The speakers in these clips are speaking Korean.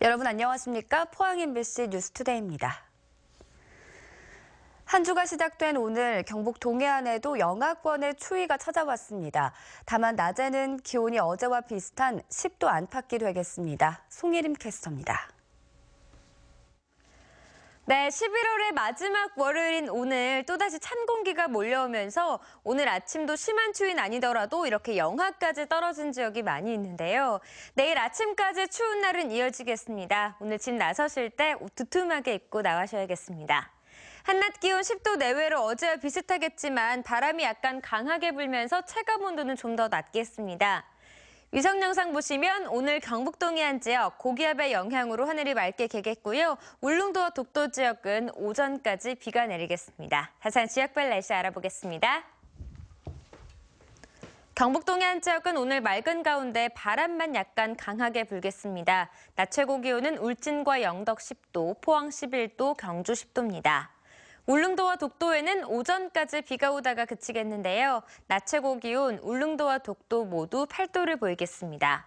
여러분 안녕하십니까? 포항 MBC 뉴스투데이입니다. 한 주가 시작된 오늘 경북 동해안에도 영하권의 추위가 찾아왔습니다. 다만 낮에는 기온이 어제와 비슷한 10도 안팎이 되겠습니다. 송예림 캐스터입니다. 네, 11월의 마지막 월요일인 오늘 또다시 찬 공기가 몰려오면서 오늘 아침도 심한 추위는 아니더라도 이렇게 영하까지 떨어진 지역이 많이 있는데요. 내일 아침까지 추운 날은 이어지겠습니다. 오늘 집 나서실 때 옷 두툼하게 입고 나가셔야겠습니다. 한낮 기온 10도 내외로 어제와 비슷하겠지만 바람이 약간 강하게 불면서 체감 온도는 좀 더 낮겠습니다. 위성 영상 보시면 오늘 경북 동해안 지역 고기압의 영향으로 하늘이 맑게 개겠고요. 울릉도와 독도 지역은 오전까지 비가 내리겠습니다. 자세한 지역별 날씨 알아보겠습니다. 경북 동해안 지역은 오늘 맑은 가운데 바람만 약간 강하게 불겠습니다. 낮 최고 기온은 울진과 영덕 10도, 포항 11도, 경주 10도입니다. 울릉도와 독도에는 오전까지 비가 오다가 그치겠는데요. 낮 최고 기온 울릉도와 독도 모두 8도를 보이겠습니다.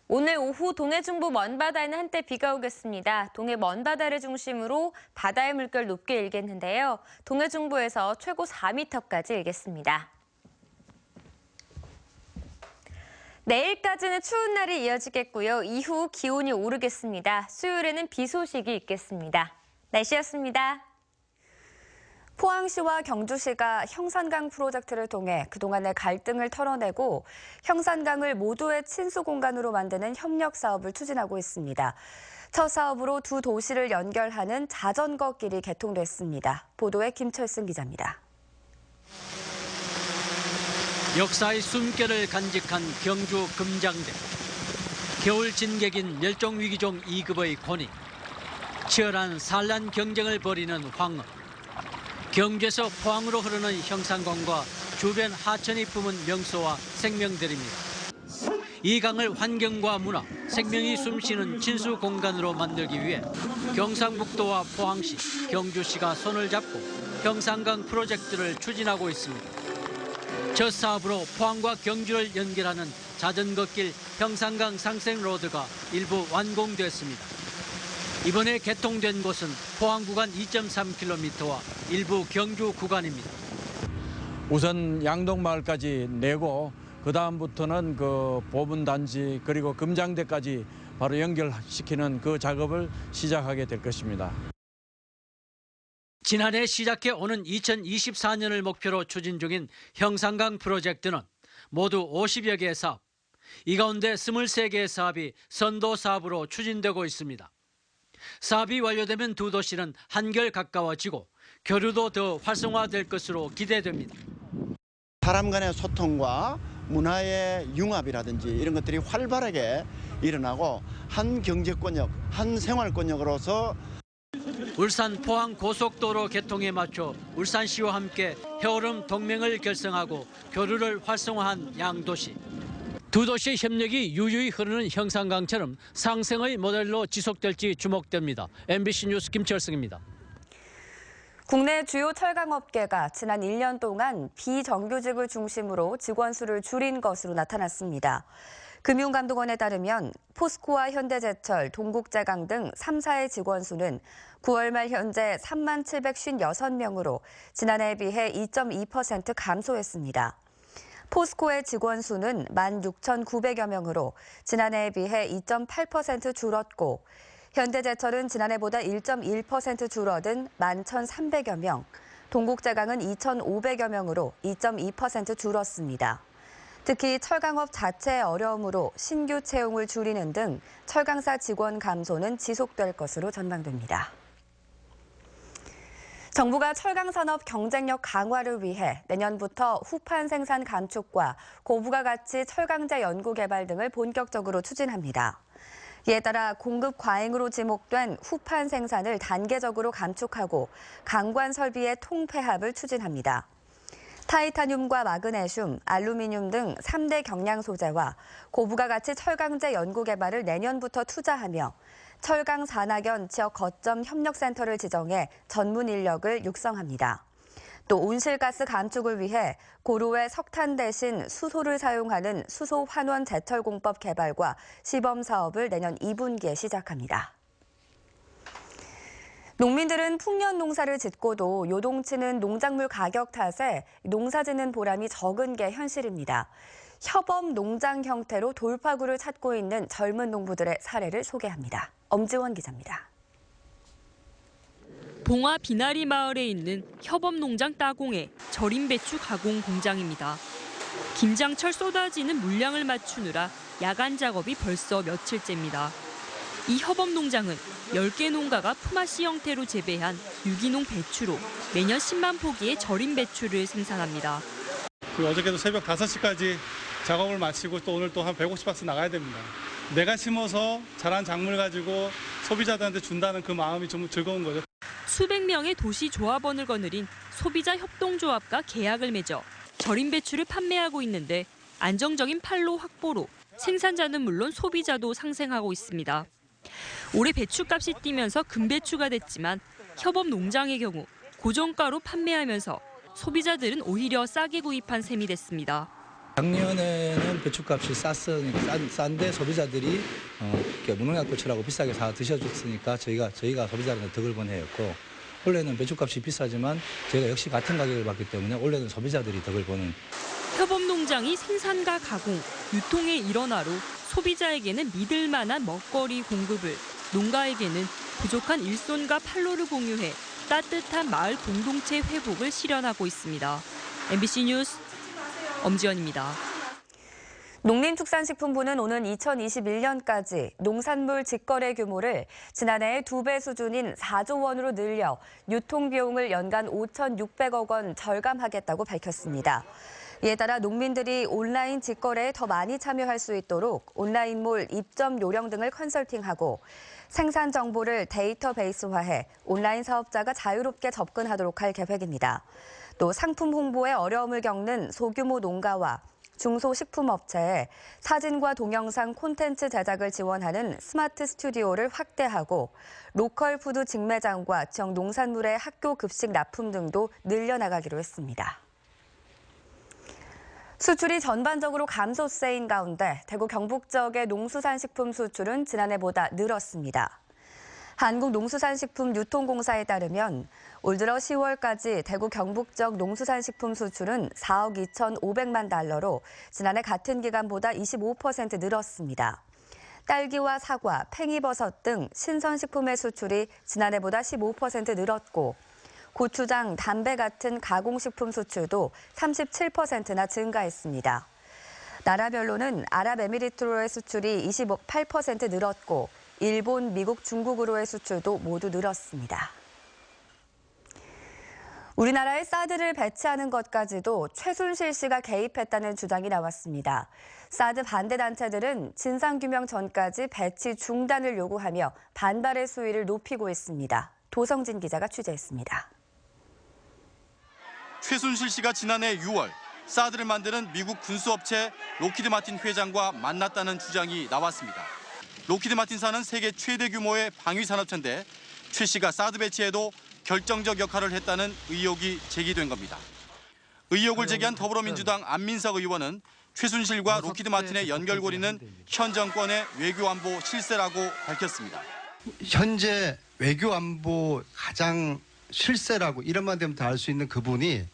오늘 오후 동해 중부 먼바다에는 한때 비가 오겠습니다. 동해 먼바다를 중심으로 바다의 물결 높게 일겠는데요. 동해 중부에서 최고 4m까지 일겠습니다. 내일까지는 추운 날이 이어지겠고요. 이후 기온이 오르겠습니다. 수요일에는 비 소식이 있겠습니다. 날씨였습니다. 포항시와 경주시가 형산강 프로젝트를 통해 그동안의 갈등을 털어내고 형산강을 모두의 친수 공간으로 만드는 협력 사업을 추진하고 있습니다. 첫 사업으로 두 도시를 연결하는 자전거 길이 개통됐습니다. 보도에 김철승 기자입니다. 역사의 숨결을 간직한 경주 금장대. 겨울 진객인 멸종위기종 2급의 곤이. 치열한 산란 경쟁을 벌이는 황어. 경주에서 포항으로 흐르는 형산강과 주변 하천이 품은 명소와 생명들입니다. 이 강을 환경과 문화, 생명이 숨쉬는 친수 공간으로 만들기 위해 경상북도와 포항시, 경주시가 손을 잡고 형산강 프로젝트를 추진하고 있습니다. 첫 사업으로 포항과 경주를 연결하는 자전거길 형산강 상생로드가 일부 완공됐습니다. 이번에 개통된 곳은 포항 구간 2.3km와 일부 경주 구간입니다. 우선 양동마을까지 내고 그다음부터는 그 보분단지 그리고 금장대까지 바로 연결시키는 그 작업을 시작하게 될 것입니다. 지난해 시작해 오는 2024년을 목표로 추진 중인 형산강 프로젝트는 모두 50여 개의 사업, 이 가운데 23개의 사업이 선도 사업으로 추진되고 있습니다. 사업이 완료되면 두 도시는 한결 가까워지고 교류도 더 활성화될 것으로 기대됩니다. 사람 간의 소통과 문화의 융합이라든지 이런 것들이 활발하게 일어나고 한 경제권역, 한 생활권역으로서 울산 포항 고속도로 개통에 맞춰 울산시와 함께 해오름 동맹을 결성하고 교류를 활성화한 양도시. 두 도시의 협력이 유유히 흐르는 형산강처럼 상생의 모델로 지속될지 주목됩니다. MBC 뉴스 김철승입니다. 국내 주요 철강업계가 지난 1년 동안 비정규직을 중심으로 직원 수를 줄인 것으로 나타났습니다. 금융감독원에 따르면 포스코와 현대제철, 동국제강 등 3사의 직원 수는 9월 말 현재 3756명으로 지난해에 비해 2.2% 감소했습니다. 포스코의 직원 수는 16,900여 명으로 지난해에 비해 2.8% 줄었고 현대제철은 지난해보다 1.1% 줄어든 11,300여 명, 동국제강은 2,500여 명으로 2.2% 줄었습니다. 특히 철강업 자체의 어려움으로 신규 채용을 줄이는 등 철강사 직원 감소는 지속될 것으로 전망됩니다. 정부가 철강산업 경쟁력 강화를 위해 내년부터 후판 생산 감축과 고부가 가치 철강제 연구 개발 등을 본격적으로 추진합니다. 이에 따라 공급 과잉으로 지목된 후판 생산을 단계적으로 감축하고 강관 설비의 통폐합을 추진합니다. 타이타늄과 마그네슘, 알루미늄 등 3대 경량 소재와 고부가 가치 철강제 연구 개발을 내년부터 투자하며 철강 산학연 지역 거점 협력센터를 지정해 전문 인력을 육성합니다. 또 온실가스 감축을 위해 고루의 석탄 대신 수소를 사용하는 수소 환원 제철 공법 개발과 시범 사업을 내년 2분기에 시작합니다. 농민들은 풍년 농사를 짓고도 요동치는 농작물 가격 탓에 농사짓는 보람이 적은 게 현실입니다. 협업 농장 형태로 돌파구를 찾고 있는 젊은 농부들의 사례를 소개합니다. 엄지원 기자입니다. 봉화 비나리 마을에 있는 협업농장 따공의 절임 배추 가공 공장입니다. 김장철 쏟아지는 물량을 맞추느라 야간 작업이 벌써 며칠째입니다. 이 협업농장은 10개 농가가 품앗이 형태로 재배한 유기농 배추로 매년 10만 포기의 절임 배추를 생산합니다. 어저께도 새벽 5시까지 작업을 마치고 또 오늘 또 한 150박스 나가야 됩니다. 내가 심어서 자란 작물 가지고 소비자들한테 준다는 그 마음이 좀 즐거운 거죠. 수백 명의 도시 조합원을 거느린 소비자 협동조합과 계약을 맺어 절임 배추를 판매하고 있는데 안정적인 판로 확보로 생산자는 물론 소비자도 상생하고 있습니다. 올해 배추값이 뛰면서 금배추가 됐지만 협업 농장의 경우 고정가로 판매하면서 소비자들은 오히려 싸게 구입한 셈이 됐습니다. 작년에는 배추값이 싼데 소비자들이 무농약 배추라고 비싸게 사 드셔줬으니까 저희가 소비자들한테 덕을 본 해였고, 올해는 배추값이 비싸지만 저희가 역시 같은 가격을 받기 때문에 올해는 소비자들이 덕을 보는. 협업농장이 생산과 가공, 유통의 일원화로 소비자에게는 믿을 만한 먹거리 공급을, 농가에게는 부족한 일손과 판로를 공유해 따뜻한 마을 공동체 회복을 실현하고 있습니다. MBC 뉴스 엄지연입니다. 농림축산식품부는 오는 2021년까지 농산물 직거래 규모를 지난해의 2배 수준인 4조 원으로 늘려 유통비용을 연간 5,600억 원 절감하겠다고 밝혔습니다. 이에 따라 농민들이 온라인 직거래에 더 많이 참여할 수 있도록 온라인몰 입점 요령 등을 컨설팅하고 생산 정보를 데이터베이스화해 온라인 사업자가 자유롭게 접근하도록 할 계획입니다. 또 상품 홍보에 어려움을 겪는 소규모 농가와 중소식품업체에 사진과 동영상 콘텐츠 제작을 지원하는 스마트 스튜디오를 확대하고 로컬 푸드 직매장과 지역 농산물의 학교 급식 납품 등도 늘려나가기로 했습니다. 수출이 전반적으로 감소세인 가운데 대구 경북 지역의 농수산식품 수출은 지난해보다 늘었습니다. 한국농수산식품유통공사에 따르면 올 들어 10월까지 대구 경북 지역 농수산식품 수출은 4억 2,500만 달러로 지난해 같은 기간보다 25% 늘었습니다. 딸기와 사과, 팽이버섯 등 신선식품의 수출이 지난해보다 15% 늘었고 고추장, 담배 같은 가공식품 수출도 37%나 증가했습니다. 나라별로는 아랍에미리트로의 수출이 28% 늘었고 일본, 미국, 중국으로의 수출도 모두 늘었습니다. 우리나라에 사드를 배치하는 것까지도 최순실 씨가 개입했다는 주장이 나왔습니다. 사드 반대 단체들은 진상규명 전까지 배치 중단을 요구하며 반발의 수위를 높이고 있습니다. 도성진 기자가 취재했습니다. 최순실 씨가 지난해 6월 사드를 만드는 미국 군수업체 록히드 마틴 회장과 만났다는 주장이 나왔습니다. 록히드 마틴사는 세계 최대 규모의 방위산업체인데 최 씨가 사드 배치에도 결정적 역할을 했다는 의혹이 제기된 겁니다. 의혹을 제기한 더불어민주당 안민석 의원은 최순실과 록히드 마틴의 연결고리는 현 정권의 외교안보 실세라고 밝혔습니다. 현재 외교안보 가장 실세라고 이름만 되면 다 알 수 있는 그분이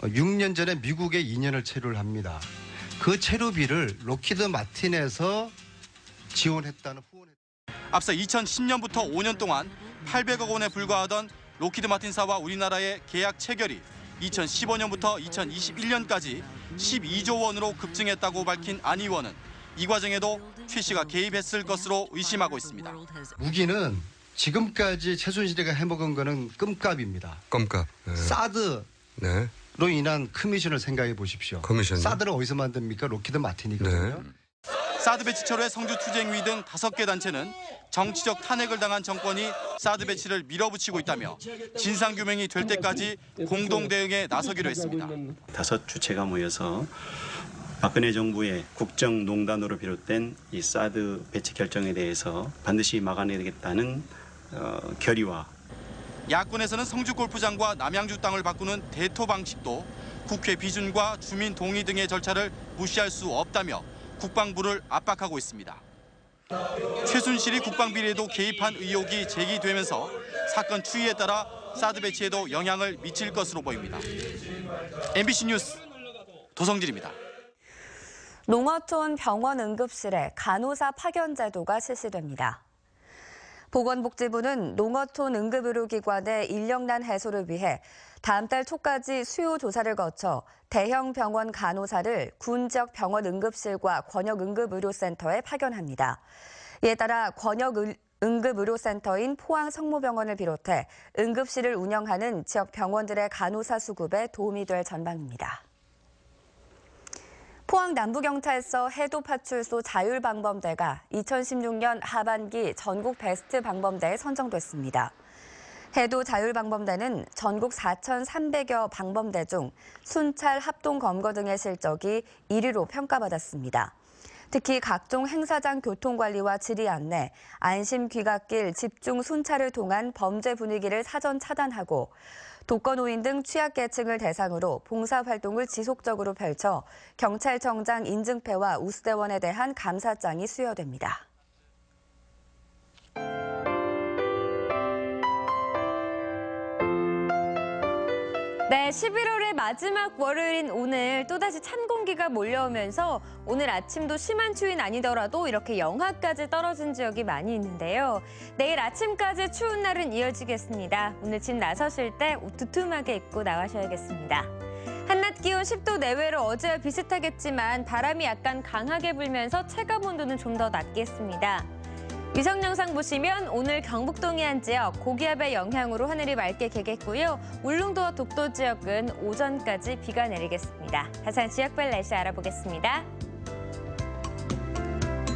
6년 전에 미국에 2년을 체류를 합니다. 그 체류비를 록히드 마틴에서 지원했다는 후원했다. 앞서 2010년부터 5년 동안 800억 원에 불과하던 록히드 마틴사와 우리나라의 계약 체결이 2015년부터 2021년까지 12조 원으로 급증했다고 밝힌 안 의원은 이 과정에도 최 씨가 개입했을 것으로 의심하고 있습니다. 무기는 지금까지 최순실이가 해먹은 거는 껌값입니다. 껌값. 네. 사드로 네. 인한 커미션을 생각해 보십시오. 커미션요? 사드를 어디서 만듭니까? 록히드 마틴이거든요. 네. 사드 배치 철회 성주 투쟁위 등 5개 단체는 정치적 탄핵을 당한 정권이 사드 배치를 밀어붙이고 있다며 진상규명이 될 때까지 공동 대응에 나서기로 했습니다. 5 주체가 모여서 박근혜 정부의 국정농단으로 비롯된 이 사드 배치 결정에 대해서 반드시 막아내겠다는 결의와 야권에서는 성주 골프장과 남양주 땅을 바꾸는 대토 방식도 국회 비준과 주민 동의 등의 절차를 무시할 수 없다며 국방부를 압박하고 있습니다. 최순실이 국방비리에도 개입한 의혹이 제기되면서 사건 추이에 따라 사드 배치에도 영향을 미칠 것으로 보입니다. MBC 뉴스 도성진입니다. 농어촌 병원 응급실에 간호사 파견 제도가 실시됩니다. 보건복지부는 농어촌 응급의료기관의 인력난 해소를 위해 다음 달 초까지 수요 조사를 거쳐 대형 병원 간호사를 군 지역 병원 응급실과 권역응급의료센터에 파견합니다. 이에 따라 권역응급의료센터인 포항성모병원을 비롯해 응급실을 운영하는 지역 병원들의 간호사 수급에 도움이 될 전망입니다. 포항 남부경찰서 해도파출소 자율방범대가 2016년 하반기 전국 베스트 방범대에 선정됐습니다. 해도 자율방범대는 전국 4,300여 방범대 중 순찰, 합동 검거 등의 실적이 1위로 평가받았습니다. 특히 각종 행사장 교통관리와 지리 안내, 안심 귀갓길 집중 순찰을 통한 범죄 분위기를 사전 차단하고 독거노인 등 취약계층을 대상으로 봉사활동을 지속적으로 펼쳐 경찰청장 인증패와 우수대원에 대한 감사장이 수여됩니다. 네, 11월의 마지막 월요일인 오늘 또다시 찬 공기가 몰려오면서 오늘 아침도 심한 추위는 아니더라도 이렇게 영하까지 떨어진 지역이 많이 있는데요. 내일 아침까지 추운 날은 이어지겠습니다. 오늘 집 나서실 때 옷 두툼하게 입고 나가셔야겠습니다. 한낮 기온 10도 내외로 어제와 비슷하겠지만 바람이 약간 강하게 불면서 체감온도는 좀 더 낮겠습니다. 위성 영상 보시면 오늘 경북 동해안 지역 고기압의 영향으로 하늘이 맑게 개겠고요. 울릉도와 독도 지역은 오전까지 비가 내리겠습니다. 자세한 지역별 날씨 알아보겠습니다.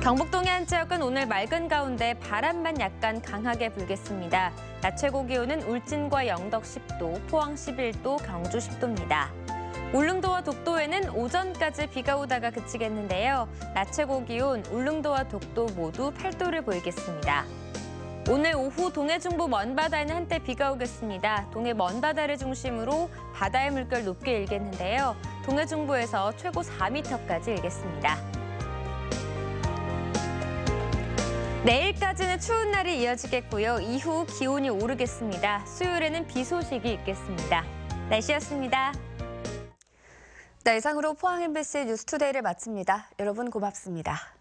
경북 동해안 지역은 오늘 맑은 가운데 바람만 약간 강하게 불겠습니다. 낮 최고 기온은 울진과 영덕 10도, 포항 11도, 경주 10도입니다. 울릉도와 독도에는 오전까지 비가 오다가 그치겠는데요. 낮 최고 기온 울릉도와 독도 모두 8도를 보이겠습니다. 오늘 오후 동해 중부 먼바다에는 한때 비가 오겠습니다. 동해 먼바다를 중심으로 바다의 물결 높게 일겠는데요. 동해 중부에서 최고 4m까지 일겠습니다. 내일까지는 추운 날이 이어지겠고요. 이후 기온이 오르겠습니다. 수요일에는 비 소식이 있겠습니다. 날씨였습니다. 네, 이상으로 포항 MBC 뉴스투데이를 마칩니다. 여러분 고맙습니다.